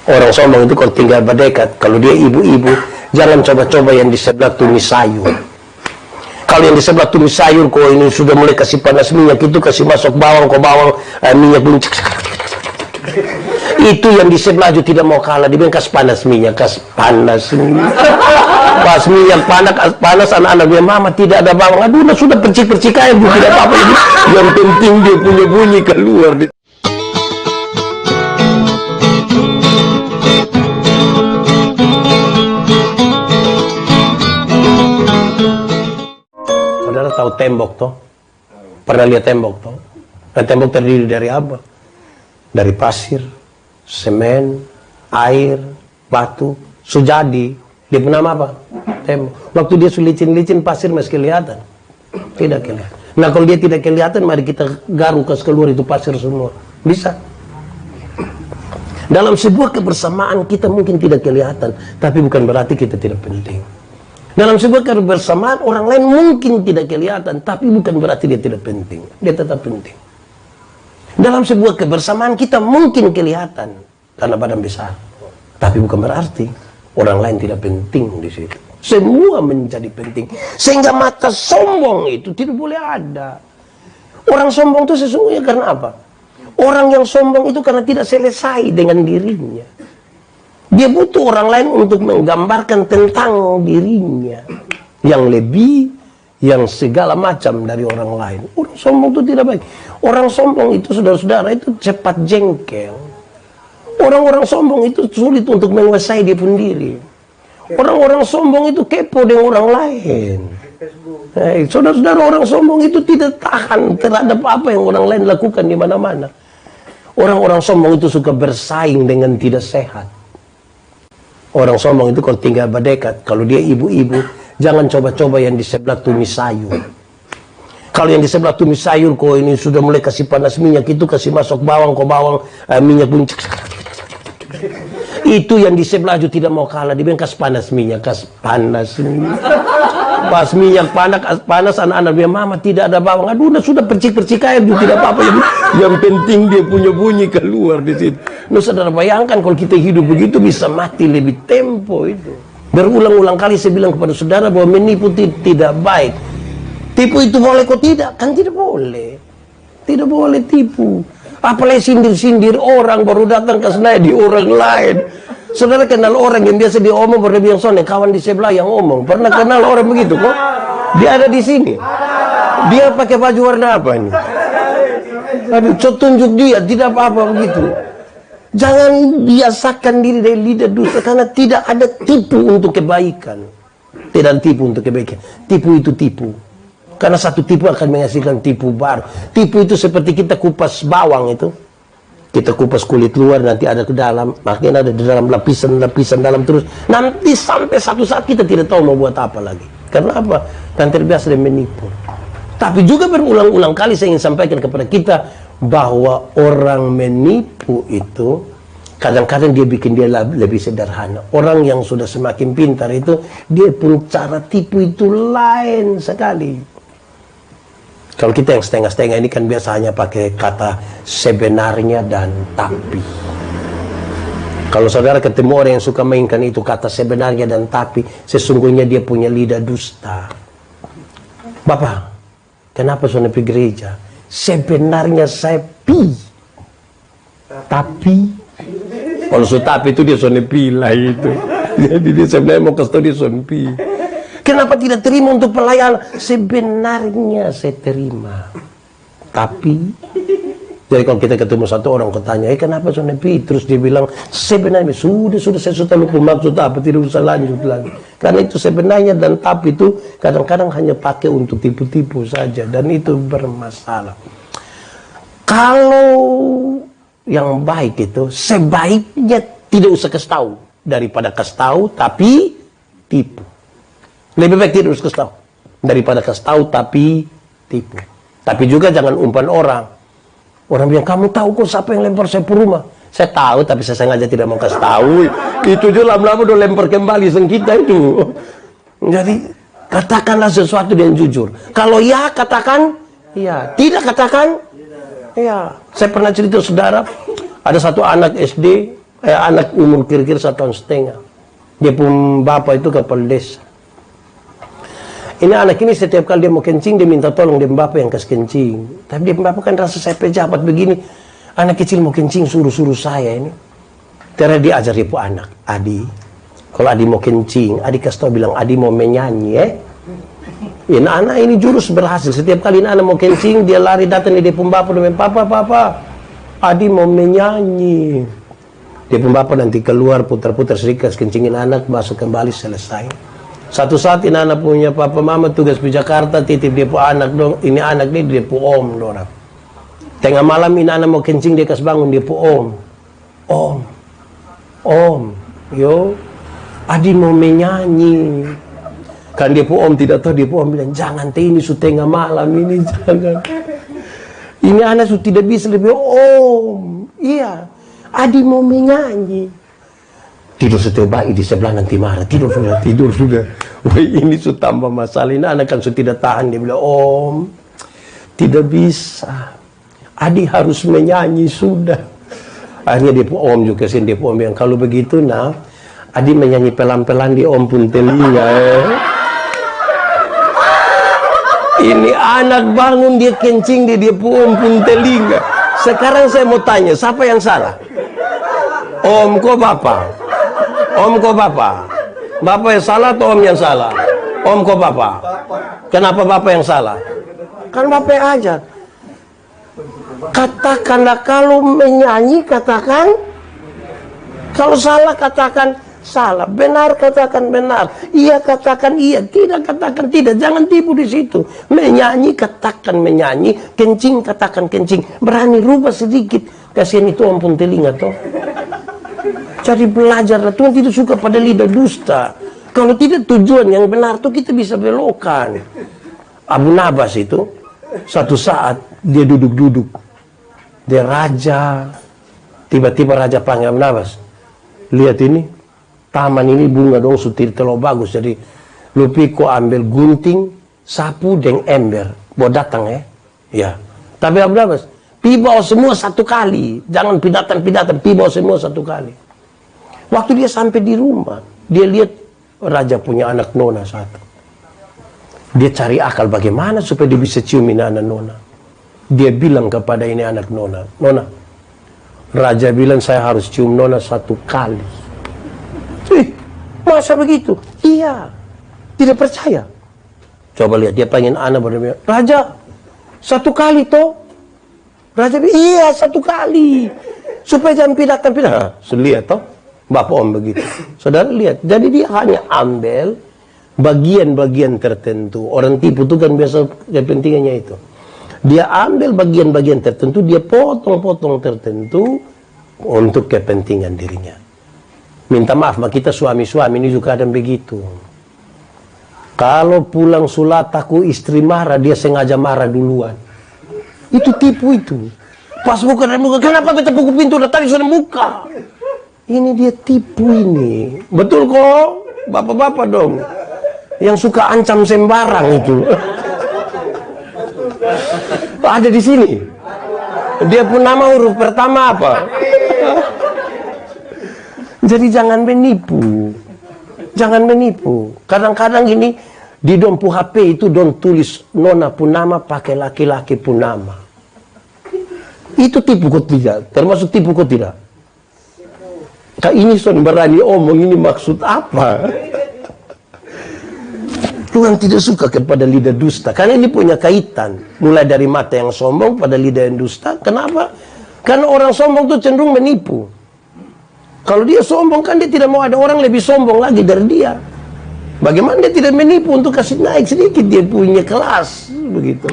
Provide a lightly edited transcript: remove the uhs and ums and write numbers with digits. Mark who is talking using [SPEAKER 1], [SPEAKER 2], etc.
[SPEAKER 1] Orang sombong itu kalau tinggal berdekat, kalau dia ibu-ibu, jangan coba-coba yang di sebelah tumis sayur. Kalau yang di sebelah tumis sayur, kok ini sudah mulai kasih panas minyak, itu kasih masuk bawang, kok bawang, minyak belum. Itu yang di sebelah juga tidak mau kalah, dia bilang kas panas minyak, kas panas minyak. Pas minyak panas, anak-anak dia, mama tidak ada bawang, aduh nah sudah percik-percik aja, tidak apa-apa. Yang penting dia punya bunyi keluar. Saudara tahu tembok toh? Pernah lihat tembok toh? Dan tembok terdiri dari apa? Dari pasir, semen, air, batu, sujadi. Dia punya nama apa? Tembok. Waktu dia licin-licin pasir masih kelihatan? Tidak kelihatan. Nah kalau dia tidak kelihatan, mari kita garuk keluar itu pasir semua. Bisa. Dalam sebuah kebersamaan kita mungkin tidak kelihatan, tapi bukan berarti kita tidak penting. Dalam sebuah kebersamaan orang lain mungkin tidak kelihatan, tapi bukan berarti dia tidak penting. Dia tetap penting. Dalam sebuah kebersamaan kita mungkin kelihatan karena badan besar, tapi bukan berarti orang lain tidak penting di situ. Semua menjadi penting, sehingga mata sombong itu tidak boleh ada. Orang sombong itu sesungguhnya karena apa? Orang yang sombong itu karena tidak selesai dengan dirinya. Dia butuh orang lain untuk menggambarkan tentang dirinya yang lebih, yang segala macam dari orang lain. Orang sombong itu tidak baik. Orang sombong itu, saudara-saudara, itu cepat jengkel. Orang-orang sombong itu sulit untuk menguasai dia sendiri. Orang-orang sombong itu kepo dengan orang lain. Saudara-saudara, orang sombong itu tidak tahan terhadap apa yang orang lain lakukan di mana-mana. Orang-orang sombong itu suka bersaing dengan tidak sehat. Orang sombong itu kalau tinggal berdekat, kalau dia ibu-ibu, jangan coba-coba yang di sebelah tumis sayur. Kalau yang di sebelah tumis sayur, kok ini sudah mulai kasih panas minyak, itu kasih masuk bawang, kok bawang, minyak belum. Itu yang di sebelah juga tidak mau kalah, dia bilang kas panas minyak, kas panas minyak. Pas minyak panas, anak-anak dia, mama tidak ada bawang, aduh nah sudah percik-percik aja, tidak apa-apa. Yang penting dia punya bunyi keluar di situ. Nah saudara bayangkan kalau kita hidup begitu bisa mati lebih tempo itu. Berulang-ulang kali saya bilang kepada saudara bahwa menipu tidak baik. Tipu itu boleh kok tidak? Kan tidak boleh. Tidak boleh tipu. Apalagi sindir-sindir orang baru datang ke sana di orang lain. Saudara kenal orang yang biasa diomong baru bilang soalnya kawan di sebelah yang omong. Pernah kenal orang begitu kok? Dia ada di sini. Dia pakai baju warna apa ini? Aduh, tunjuk dia, tidak apa-apa begitu. Jangan biasakan diri dari lidah dusta, karena tidak ada tipu untuk kebaikan. Tidak ada tipu untuk kebaikan. Tipu itu tipu. Karena satu tipu akan menghasilkan tipu baru. Tipu itu seperti kita kupas bawang itu. Kita kupas kulit luar, nanti ada ke dalam, makin ada di dalam lapisan-lapisan dalam terus. Nanti sampai satu saat kita tidak tahu mau buat apa lagi. Karena apa? Kan terbiasa dan menipu. Tapi juga berulang-ulang kali saya ingin sampaikan kepada kita bahwa orang menipu itu kadang-kadang dia bikin dia lebih sederhana. Orang yang sudah semakin pintar itu dia pun cara tipu itu lain sekali. Kalau kita yang setengah-setengah ini kan biasanya pakai kata sebenarnya dan tapi. Kalau saudara ketemu orang yang suka mainkan itu kata sebenarnya dan tapi, sesungguhnya dia punya lidah dusta. Bapak, kenapa saudara pergi gereja? Sebenarnya saya pi, tapi kalau sudah tapi itu dia soalnya pilih itu. Jadi dia sebenarnya mau kasih tahu dia soalnya pi. Kenapa tidak terima untuk pelayanan? Sebenarnya saya terima, tapi jadi kalau kita ketemu satu orang ketanya, kenapa soalnya pi? Terus dia bilang sebenarnya sudah saya sudah lupa maksud apa, tidak usah lanjut lagi. Karena itu sebenarnya dan tapi itu kadang-kadang hanya pakai untuk tipu-tipu saja, dan itu bermasalah. Kalau yang baik itu sebaiknya tidak usah kasih tahu daripada kasih tahu tapi tipu. Lebih baik tidak usah kasih tahu daripada kasih tahu tapi tipu. Tapi juga jangan umpan orang. Orang bilang, kamu tahu kok siapa yang lempar saya ke rumah? Saya tahu, tapi saya sengaja tidak mau kasih tahu. Itu juga lama-lama udah lempar kembali sang kita itu. Jadi katakanlah sesuatu yang jujur. Kalau ya katakan ya, tidak katakan ya. Saya pernah cerita saudara, ada satu anak SD Anak umur kira-kira 1,5 tahun. Dia pun bapak itu kepala desa. Ini anak ini setiap kali dia mau kencing, dia minta tolong dia bapak yang kasih kencing. Tapi dia bapak kan rasa saya pejabat begini. Anak kecil mau kencing suruh-suruh saya ini. Terus dia ajar dia pun anak, Adi, kalau Adi mau kencing, Adi kasih tau bilang Adi mau menyanyi Ya, anak ini jurus berhasil. Setiap kali anak mau kencing, dia lari datang di dia pun bapak, dia bilang, Papa, Adi mau menyanyi. Dia pun bapak nanti keluar putar-putar sedikit, kencingin anak, masuk kembali, selesai. Satu saat ini anak punya papa mama tugas di Jakarta, titip dia pun anak dong. Ini anak dia pun om dorang. Tengah malam ini anak mau kencing, dia kasih bangun, dia pun om, yo, Adi mau menyanyi. Kan dia pun om tidak tahu, dia pun om bilang, jangan ini sudah tengah malam ini, jangan. Ini anak sudah tidak bisa lebih om. Iya, Adi mau menyanyi. Tidur setiap bayi di sebelah nanti marah. Tidur sudah. Wah, ini sudah tambah masalah. Ini anak kan sudah tidak tahan. Dia bilang, om, tidak bisa. Adi harus menyanyi sudah. Akhirnya dia pun om juga sih. Dia pun om bilang, kalau begitu nah, Adi menyanyi pelan-pelan di om pun telinga. Ini anak bangun dia kencing dia pun om pun telinga. Sekarang saya mau tanya, siapa yang salah? Om kok bapak? Om kok bapak? Bapak yang salah atau om yang salah? Om kok bapak? Kenapa bapak yang salah? Kan bapak yang ajar. Katakanlah kalau menyanyi, katakan. Kalau salah, katakan salah. Benar, katakan benar. Iya, katakan iya. Tidak, katakan tidak. Jangan tipu di situ. Menyanyi, katakan menyanyi. Kencing, katakan kencing. Berani rubah sedikit. Kasihan itu om pun telinga toh. Cari belajarlah. Tuhan tidak suka pada lidah dusta. Kalau tidak tujuan yang benar tuh kita bisa belokkan. Abu Nabas itu satu saat dia duduk-duduk. Dia raja. Tiba-tiba raja panggil Abu Nabas. Lihat ini. Taman ini bunga dong sutir terlalu bagus. Jadi Lupiko ambil gunting, sapu, dan ember. Bawa datang ya. Tapi Abu Nabas, pi bawa semua satu kali. Jangan pidatan. Pi bawa semua satu kali. Waktu dia sampai di rumah, dia lihat raja punya anak nona satu. Dia cari akal bagaimana supaya dia bisa ciumin anak nona. Dia bilang kepada ini anak nona, raja bilang saya harus cium nona satu kali. Masa begitu? Iya. Tidak percaya. Coba lihat, dia pengen anak berbilang, raja, satu kali toh? Raja bilang, iya satu kali. Supaya jangan pidatan. Lihat toh? Bapak om begitu. Saudara lihat. Jadi dia hanya ambil bagian-bagian tertentu. Orang tipu itu kan biasa kepentingannya itu. Dia ambil bagian-bagian tertentu, dia potong-potong tertentu untuk kepentingan dirinya. Minta maaf, kita suami-suami ini juga ada begitu. Kalau pulang sulat aku istri marah, dia sengaja marah duluan. Itu tipu itu. Pas buka, kenapa kita buka pintu? Tadi sudah buka. Ini dia tipu ini. Betul kok, bapak-bapak dong. Yang suka ancam sembarang itu. Ada di sini. Dia pun nama huruf pertama apa? Jadi jangan menipu. Jangan menipu. Kadang-kadang ini di dompu HP itu don tulis nona pun nama pakai laki-laki pun nama. Itu tipu kok tidak? Termasuk tipu kok tidak? Kak ini son berani omong, ini maksud apa? Tuhan tidak suka kepada lidah dusta. Karena ini punya kaitan. Mulai dari mata yang sombong pada lidah yang dusta. Kenapa? Karena orang sombong itu cenderung menipu. Kalau dia sombong kan dia tidak mau ada orang lebih sombong lagi dari dia. Bagaimana dia tidak menipu untuk kasih naik sedikit, dia punya kelas begitu.